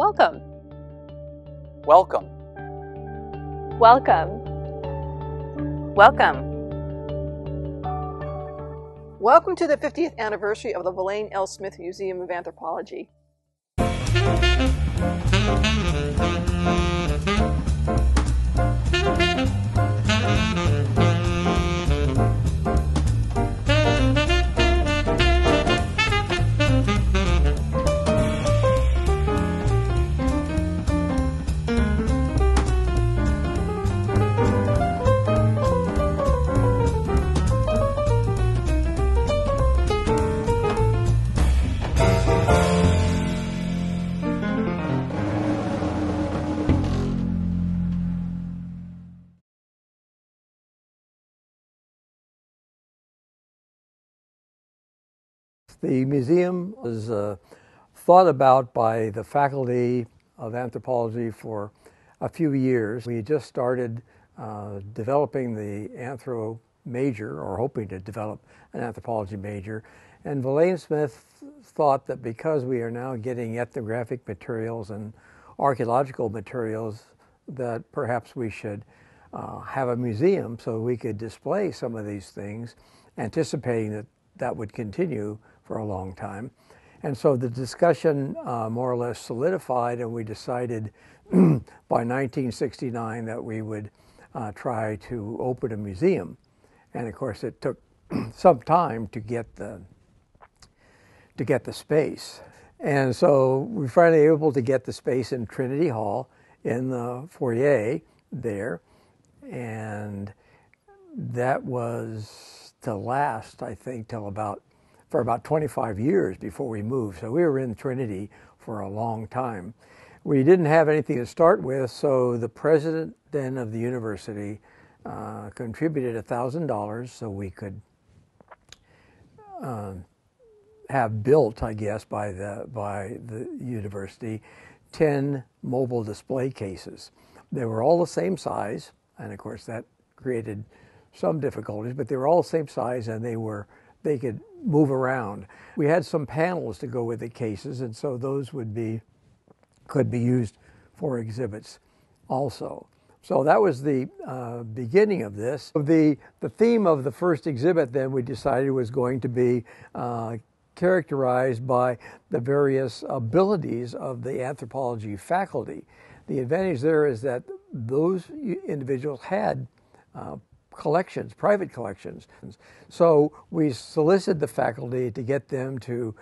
Welcome. Welcome. Welcome. Welcome. Welcome to the 50th anniversary of the Villain L. Smith Museum of Anthropology. The museum was thought about by the faculty of anthropology for a few years. We just started developing the anthro major, or hoping to develop an anthropology major. And Villain Smith thought that because we are now getting ethnographic materials and archaeological materials, that perhaps we should have a museum so we could display some of these things, anticipating that that would continue for a long time. And so the discussion more or less solidified, and we decided by 1969 that we would try to open a museum. And of course it took some time to get the space. And so we were finally able to get the space in Trinity Hall in the foyer there. And that was to last, I think, for about 25 years before we moved. So we were in Trinity for a long time. We didn't have anything to start with, so the president then of the university contributed $1,000 so we could have built, I guess, by the university, 10 mobile display cases. They were all the same size, and of course that created some difficulties, but they were all the same size, and they could move around. We had some panels to go with the cases, and so those could be used for exhibits also. So that was the beginning of this. The theme of the first exhibit then we decided was going to be characterized by the various abilities of the anthropology faculty. The advantage there is that those individuals had collections, private collections. So we solicited the faculty to get them to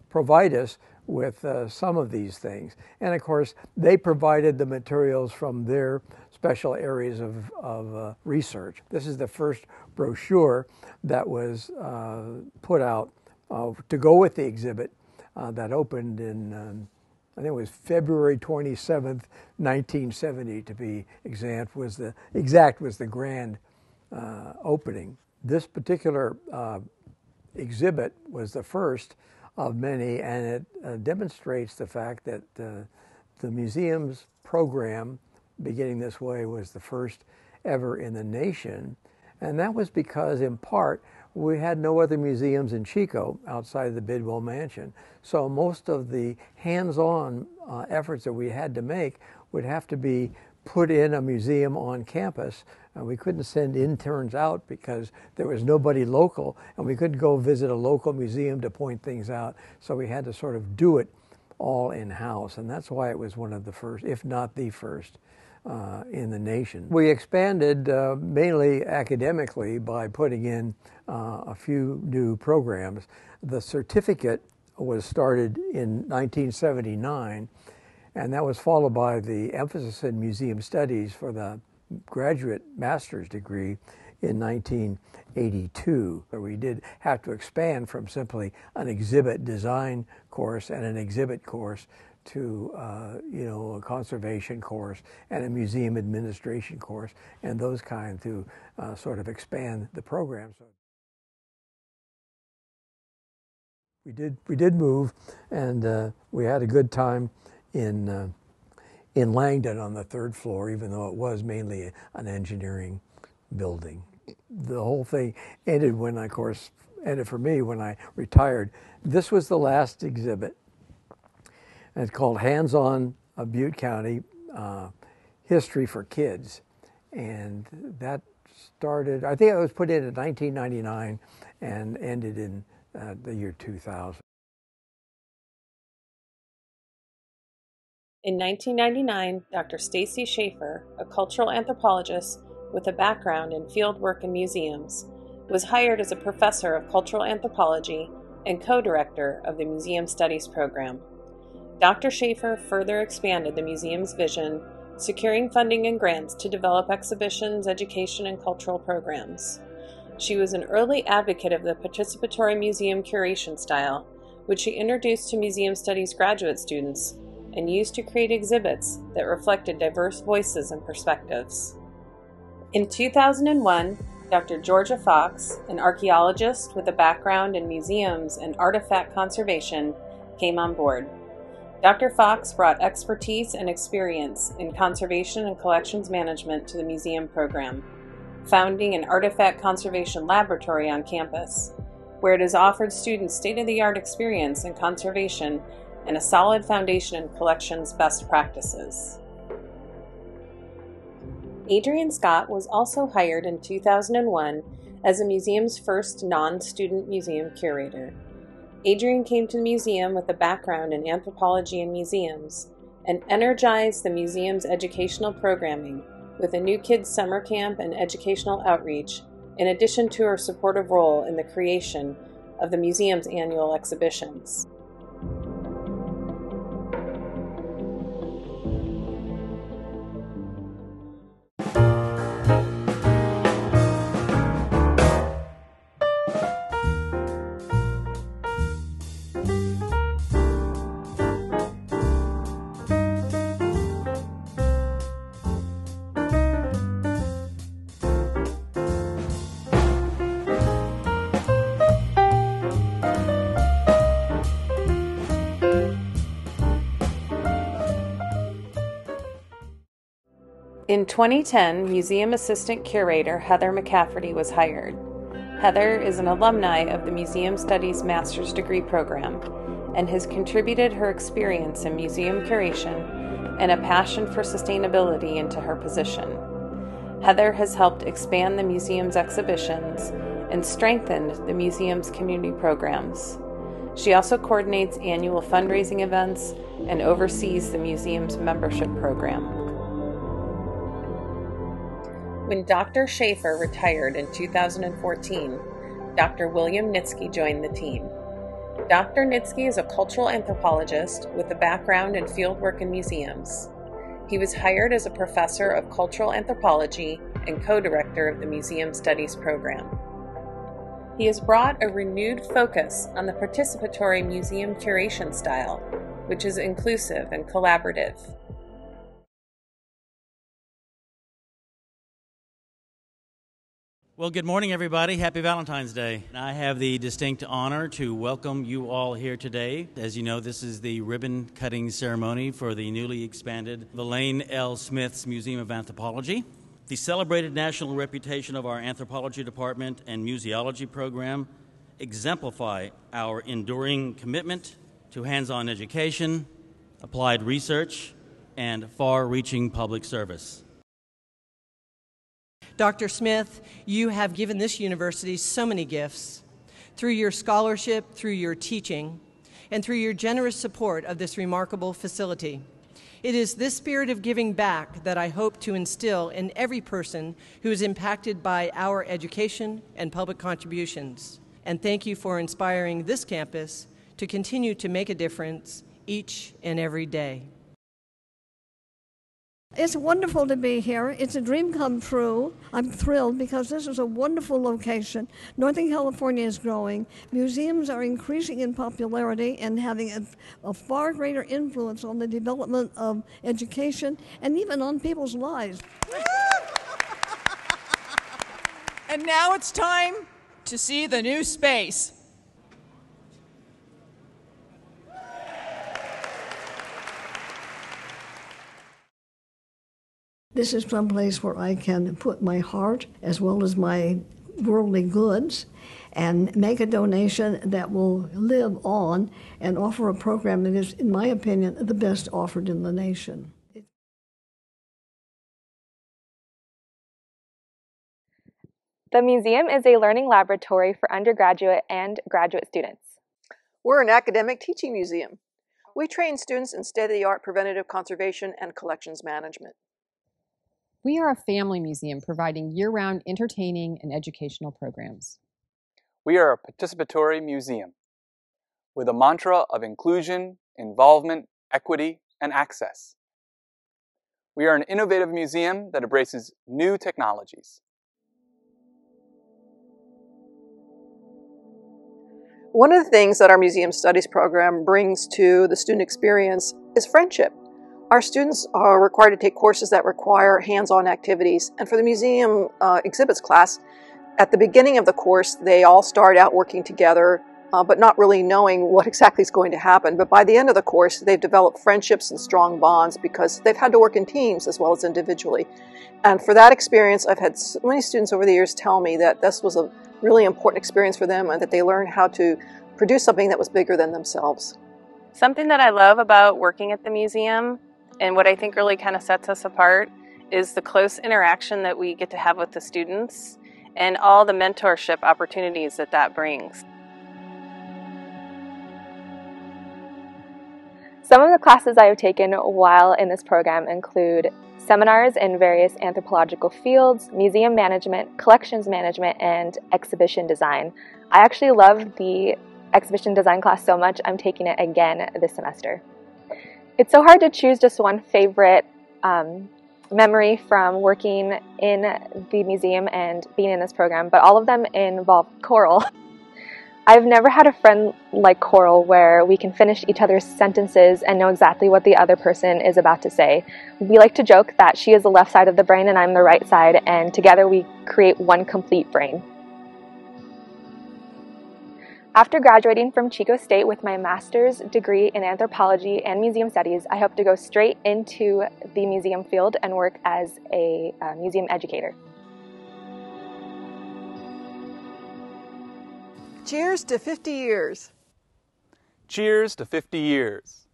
provide us with some of these things. And of course, they provided the materials from their special areas of research. This is the first brochure that was put out to go with the exhibit that opened in I think it was February 27th, 1970 to be exact, was the grand opening. This particular exhibit was the first of many, and it demonstrates the fact that the museum's program, beginning this way, was the first ever in the nation. And that was because, in part, we had no other museums in Chico outside of the Bidwell Mansion. So most of the hands-on efforts that we had to make would have to be put in a museum on campus. We couldn't send interns out because there was nobody local, and we couldn't go visit a local museum to point things out. So we had to sort of do it all in-house, and that's why it was one of the first, if not the first, in the nation. We expanded mainly academically by putting in a few new programs. The certificate was started in 1979, and that was followed by the emphasis in museum studies for the graduate master's degree in 1982. We did have to expand from simply an exhibit design course and an exhibit course to a conservation course and a museum administration course, and those kind, to sort of expand the program. So we did move, and we had a good time in Langdon on the third floor, even though it was mainly an engineering building. The whole thing ended for me when I retired. This was the last exhibit. and it's called Hands-On Butte County History for Kids. And that started, I think it was put in 1999 and ended in the year 2000. In 1999, Dr. Stacy Schaefer, a cultural anthropologist with a background in field work in museums, was hired as a professor of cultural anthropology and co-director of the Museum Studies program. Dr. Schaefer further expanded the museum's vision, securing funding and grants to develop exhibitions, education, and cultural programs. She was an early advocate of the participatory museum curation style, which she introduced to Museum Studies graduate students and used to create exhibits that reflected diverse voices and perspectives. In 2001, Dr. Georgia Fox, an archaeologist with a background in museums and artifact conservation, came on board. Dr. Fox brought expertise and experience in conservation and collections management to the museum program, founding an artifact conservation laboratory on campus, where it has offered students state-of-the-art experience in conservation and a solid foundation in collections best practices. Adrian Scott was also hired in 2001 as the museum's first non-student museum curator. Adrian came to the museum with a background in anthropology and museums and energized the museum's educational programming with a New Kids summer camp and educational outreach, in addition to her supportive role in the creation of the museum's annual exhibitions. In 2010, Museum Assistant Curator Heather McCafferty was hired. Heather is an alumni of the Museum Studies Master's Degree Program and has contributed her experience in museum curation and a passion for sustainability into her position. Heather has helped expand the museum's exhibitions and strengthened the museum's community programs. She also coordinates annual fundraising events and oversees the museum's membership program. When Dr. Schaefer retired in 2014, Dr. William Nitsky joined the team. Dr. Nitsky is a cultural anthropologist with a background in fieldwork in museums. He was hired as a professor of cultural anthropology and co-director of the Museum Studies program. He has brought a renewed focus on the participatory museum curation style, which is inclusive and collaborative. Well, good morning, everybody. Happy Valentine's Day. I have the distinct honor to welcome you all here today. As you know, this is the ribbon-cutting ceremony for the newly expanded Verlaine L. Smith's Museum of Anthropology. The celebrated national reputation of our anthropology department and museology program exemplify our enduring commitment to hands-on education, applied research, and far-reaching public service. Dr. Smith, you have given this university so many gifts through your scholarship, through your teaching, and through your generous support of this remarkable facility. It is this spirit of giving back that I hope to instill in every person who is impacted by our education and public contributions. And thank you for inspiring this campus to continue to make a difference each and every day. It's wonderful to be here. It's a dream come true. I'm thrilled because this is a wonderful location. Northern California is growing. Museums are increasing in popularity and having a far greater influence on the development of education and even on people's lives. And now it's time to see the new space. This is some place where I can put my heart as well as my worldly goods and make a donation that will live on and offer a program that is, in my opinion, the best offered in the nation. The museum is a learning laboratory for undergraduate and graduate students. We're an academic teaching museum. We train students in state-of-the-art preventative conservation and collections management. We are a family museum providing year-round entertaining and educational programs. We are a participatory museum with a mantra of inclusion, involvement, equity, and access. We are an innovative museum that embraces new technologies. One of the things that our museum studies program brings to the student experience is friendship. Our students are required to take courses that require hands-on activities, and for the museum exhibits class, at the beginning of the course they all start out working together, but not really knowing what exactly is going to happen. But by the end of the course they've developed friendships and strong bonds because they've had to work in teams as well as individually. And for that experience, I've had so many students over the years tell me that this was a really important experience for them and that they learned how to produce something that was bigger than themselves. Something that I love about working at the museum, and what I think really kind of sets us apart, is the close interaction that we get to have with the students and all the mentorship opportunities that that brings. Some of the classes I have taken while in this program include seminars in various anthropological fields, museum management, collections management, and exhibition design. I actually love the exhibition design class so much, I'm taking it again this semester. It's so hard to choose just one favorite memory from working in the museum and being in this program, but all of them involve choral. I've never had a friend like choral where we can finish each other's sentences and know exactly what the other person is about to say. We like to joke that she is the left side of the brain and I'm the right side, and together we create one complete brain. After graduating from Chico State with my master's degree in anthropology and museum studies, I hope to go straight into the museum field and work as a museum educator. Cheers to 50 years. Cheers to 50 years.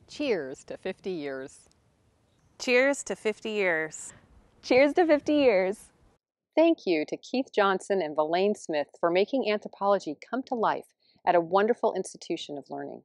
Cheers to 50 years. Cheers to 50 years. Cheers to 50 years. Thank you to Keith Johnson and Verlaine Smith for making anthropology come to life at a wonderful institution of learning.